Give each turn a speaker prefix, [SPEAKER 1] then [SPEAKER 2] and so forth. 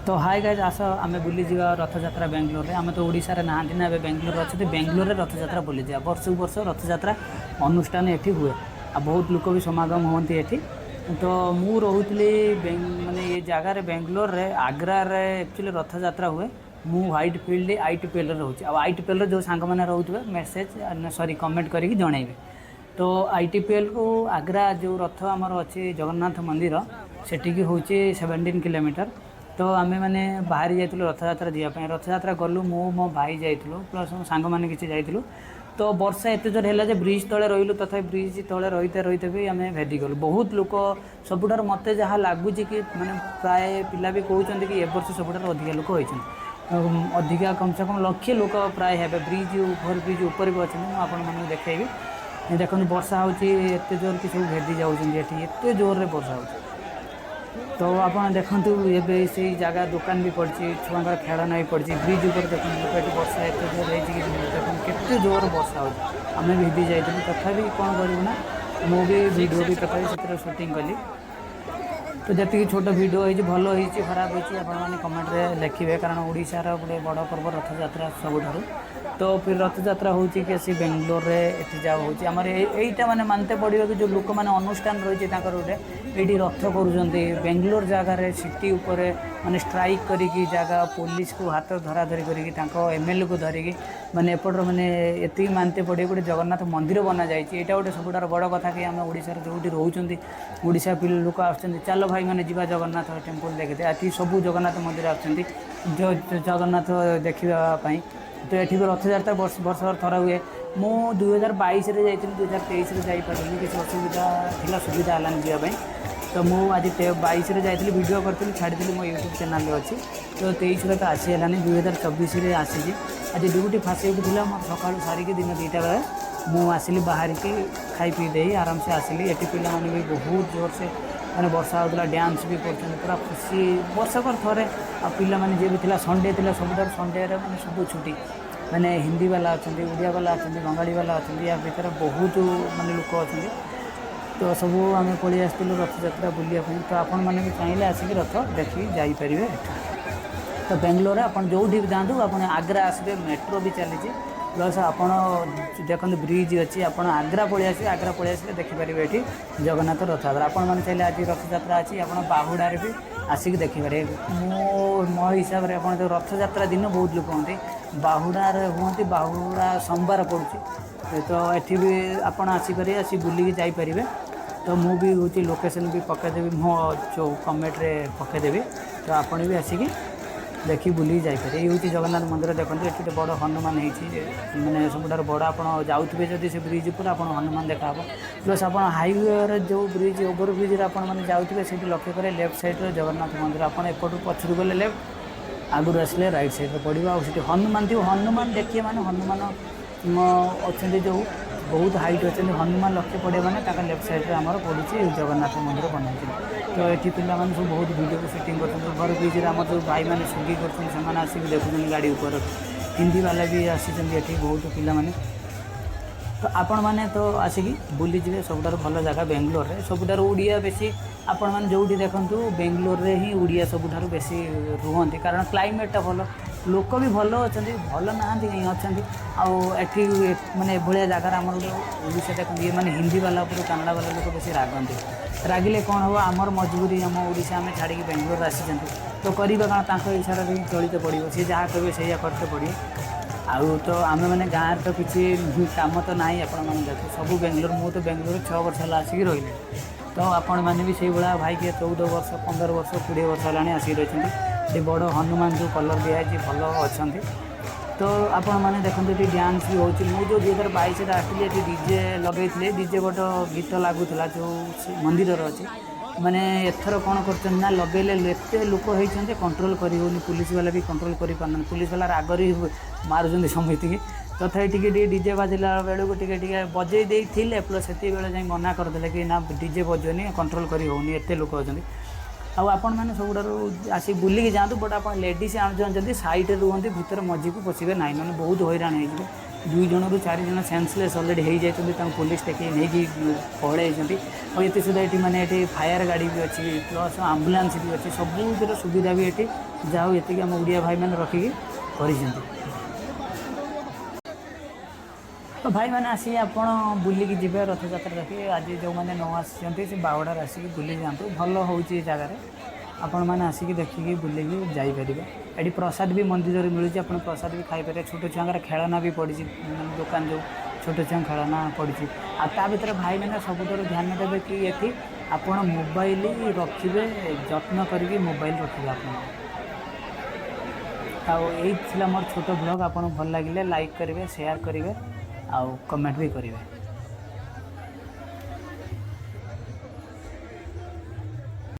[SPEAKER 1] तो hi guys आस आम बुली जा रथयात्रा बेंगलोर आम तो ओडिशा ना ना बेंगलोर अच्छे बेंगलोर रथयात्रा बुली जा वर्ष को वर्ष रथयात्रा अनुष्ठान ये हुए आ बहुत लोक भी समागम होती ये। तो मु रोली माने ये जगार बेंगलोर रे आग्रा रे एक्चुअली रथयात्रा हुए। मु व्हाइट फील्ड आईटीपीएल रोचे आईटीपीएल जो सांग मैंने रोथे मेसेज सॉरी कमेंट करके जनइबे। तो आईटीपीएल को आग्रा जो रथ आमर अच्छे जगन्नाथ मंदिर सेटिकी हूँ 17 किलोमीटर। तो आम मैंने बाहरी जाइलु रथयात्रा जावाई रथयात्रा गलु मो भाई जाइलु प्लस मो सांग मैंने किसी जाइलु। तो वर्षा एत जोर है ब्रिज तले रही तथा ब्रिज तले रहीते रहीते भी आम भेदी गलु बहुत लोक सबुठार मत जहाँ लगुच कि माने प्राय पिला भी कहते कि ए वर्ष सबुठार अधिका लोक होती अधिका कम से कम लक्षे लोक प्राय है ब्रिज ओभर ब्रिज ऊपर भी अच्छे मुझे आपको देखी देखो वर्षा होत जोर कि सब भेदी जाते जोर से वर्षा हो। तो आप देखूँ ये से जगह दुकान भी पड़ी छुआ खेलना भी पड़ी ब्रिज ऊपर देखते वर्षा एत जोर देखो केते जोर वर्षा हो आम भिदी जाइलु तथापि कौन करूँ ना मुझे वीडियो भी तथा से शूटिंग कली। तो जी छोट वीडियो हो भल हो खराब होती आपने कमेंट रे लिखे कारण ओडिशार गोटे बड़ पर्व रथयात्रा सबुठ। तो फिर रथयात्रा हूँ कि सी बेंगलोर रे एटी जा होमर यहीटा माने मानते पड़ो कि जो लोक मैंने अनुष्ठान रही गोटे ये रथ कर बेंगलोर जगार सिटी उपर माने स्ट्राइक करी जगह पुलिस को हाथ धरा धरी कर एमएलए को धरिकी माने एपटर माने ये मानते पड़े गोटे जगन्नाथ मंदिर बना जाए यहाँ गोटे सबुठार बड़ कथा कि आम ओडिशार जो रोचे ओडिशा पिल लोक आसुँच चल भाई मैंने जीवा जगन्नाथ टेम्पल देखते आती सब जगन्नाथ मंदिर आसुँच जगन्नाथ देखापी। तो ये भी रथयात्रा वर्ष वर्ष थरा हुए मु 2022 जाइए 2023 जापारे किसी असुविधा थी सुविधा है जावाई। तो मुझे आज 22 जाइए वीडियो करी छाड़ी मो यूट्यूब चैनल अच्छी। तो 23 तो आसीगलानी 2024 आसी आज ड्यूटी फास्ट थी मोर सका सारिकी दिन 2टा बेले मुझे आसली बाहर की खाई पी दे आराम से आसली ये पिला माने भी बहुत जोर से मैंने वर्षा होता डांस भी कर पूरा खुशी वर्षकर थे आ पिला माने जे भी थिला संडे थिला सबुठार संडे मैंने सब छुट्टी मैंने हिंदी वाला अच्छा ओडिया वाला अच्छा बंगाली वाला अच्छा या भर बहुत माने लोक अच्छा। तो सब आम पलि आसलु रथयात्रा बुलापी। तो आपण मैंने भी चाहिए आसिक रथ देखिए जापरें। तो बेंगलोर आप जो भी जातु आप आग्रा आसबे मेट्रो भी चली प्लस आपड़ देखते ब्रिज अच्छी आप आग्रा पलि आसबे आग्रा पलि आसबे देखिपारे ये जगन्नाथ रथयात्रा आपण मैंने चाहिए आज रथयात्रा अच्छी आप बाहुड़े भी आसिक देखिपारे। मो हिसाब से आप जो रथयात्रा दिन बहुत लोक होती बाहुड़ार हमें बाहुड़ा सोमवार पड़ुची। तो ये भी आपड़ आसिक आसी बुलिकी जापरें। तो मु भी हूँ लोकेशन भी पकईदेवी मो जो कमेंट रे पकईदेवी। तो आपड़ भी आसिक देखी बुली जापे ये हूँ जगन्नाथ मंदिर देखते ये बड़ हनुमान होने सबुठार बड़ आप जाऊे जदि से ब्रिज पर आप हनुमान देखा प्लस आप हाईवे जो ब्रिज ओभर ब्रिज आपने जाऊे से लक्ष्य करें लेफ्ट साइड जगन्नाथ मंदिर आपड़ एपटू पछू गले लेफ्ट आगुरी आसले रईट साइड पड़ो आ हनुमान थी हनुमान देखिए मैंने हनुमान अच्छा जो बहुत हाइट अच्छे हनुमान लक्ष्य पड़े मैंने लेफ्ट साइड आम पड़ी जगन्नाथ मंदिर बनाई। तो ये पिला माने सब बहुत वीडियो को शूटिंग कर ओभर ब्रिज आम जो भाई मैंने सुगी कर आसिक देखुं गाड़ी ऊपर हिंदी वाला भी आसी बहुत पिला माने। तो आपण मैंने तो आसिक बुली जाए सबुठार भल जगह बेंगलोर रे सबुठार ओडिया बेसी आपण मैंने जो देखूँ बेंगलोर रे ही ओडिया सबुठार बेसी रुहती कारण क्लाइमेटा भल लोक भी भल अच्छा भल ना अच्छा आठी माने भाया जगार आम ओडिशा देखते ये मैंने हिंदी वाला कन्नड़ा वाला लोग बेसी रागंती रागिले कौन हम आमर मजबूरी आम ओडिशा आम छाड़ी बेंगलोर आसी तो करवा कारण इशारा भी चलते पड़ो सी जहाँ कहे से करते पड़ो आउ। तो आम मैंने गाँव तो किसी कम तो ना आपण देख सब बेंगलोर मु तो बेंगलोर 6 वर्ष है आसिक रही। तो आपण मैंने भी से भाया भाई के 14 वर्ष 15 वर्ष 20 वर्ष है आसिक रही बड़ हनुमान जो कलर दिखाई भल अच्छा। तो आपण मैंने देखते ये डांस भी हो जो 2022 आसती डीजे लगे डीजे गोटे गीत लगुला जो मंदिर अच्छी माने एथर कौन कर लगेले एत लोक होती कंट्रोल करी पुलिस वाला भी कंट्रोल कर पारना पुलिस वाला रागर ही मारुंच समिति तथा टी डीजे बाजिला बेलू टे बजे प्लस से जाए मना करदे कि ना डीजे बजनी कंट्रोल करी होनी एत लोक अच्छा। ଆଉ ଆପଣମାନେ ସବୁଠାରୁ ଆସି ବୁଲିକି ଯାଆନ୍ତୁ, ବଟ୍ ଆପଣ ଲେଡ଼ିସ୍ ଆଣୁଛନ୍ତି ସାଇଡ଼୍ରେ ରୁହନ୍ତି, ଭିତରେ ମଝିକୁ ପଶିବେ ନାହିଁ, ମାନେ ବହୁତ ହଇରାଣ ହେଇଯିବେ। 2 ଜଣରୁ 4 ଜଣ ସେନ୍ସଲେସ୍ ଅଲରେଡ଼ି ହେଇଯାଇଛନ୍ତି, ତାଙ୍କୁ ପୋଲିସ ଟେକି ନେଇକି ପଳେଇଛନ୍ତି। ଆଉ ଏତେ ସୁଦ୍ଧା ଏଠି ମାନେ ଏଠି ଫାୟାର ଗାଡ଼ି ବି ଅଛି, ପ୍ଲସ୍ ଆମ୍ବୁଲାନ୍ସ ବି ଅଛି, ସବୁଥିର ସୁବିଧା ବି ଏଠି ଯାହା ହଉ ଏତିକି ଆମ ଓଡ଼ିଆ ଭାଇମାନେ ରଖିକି କରିଛନ୍ତି। ତ ଭାଇମାନେ ଆସିକି ଆପଣ ବୁଲିକି ଯିବେ ରଥଯାତ୍ରା ଦେଖି। ଆଜି ଯେଉଁମାନେ ନ ଆସିଛନ୍ତି ସେ ବାହୁଡ଼ାରେ ଆସିକି ବୁଲି ଯାଆନ୍ତୁ, ଭଲ ହେଉଛି ଏ ଜାଗାରେ। ଆପଣମାନେ ଆସିକି ଦେଖିକି ବୁଲିକି ଯାଇପାରିବେ। ଏଠି ପ୍ରସାଦ ବି ମନ୍ଦିରରେ ମିଳୁଛି, ଆପଣ ପ୍ରସାଦ ବି ଖାଇପାରିବେ। ଛୋଟ ଛୁଆଙ୍କର ଖେଳନା ବି ପଡ଼ିଛି, ମାନେ ଦୋକାନ ଯେଉଁ ଛୋଟ ଛୁଆଙ୍କ ଖେଳନା ପଡ଼ିଛି। ଆଉ ତା ଭିତରେ ଭାଇମାନେ ସବୁଠାରୁ ଧ୍ୟାନ ଦେବେ କି ଏଠି ଆପଣ ମୋବାଇଲ ରଖିବେ, ଯତ୍ନ କରିକି ମୋବାଇଲ ରଖିବେ ଆପଣ। ଆଉ ଏଇ ଥିଲା ମୋର ଛୋଟ ବ୍ଲଗ୍। ଆପଣଙ୍କୁ ଭଲ ଲାଗିଲେ ଲାଇକ୍ କରିବେ, ସେୟାର କରିବେ, ଆଉ କମେଣ୍ଟ ବି କରିବେ।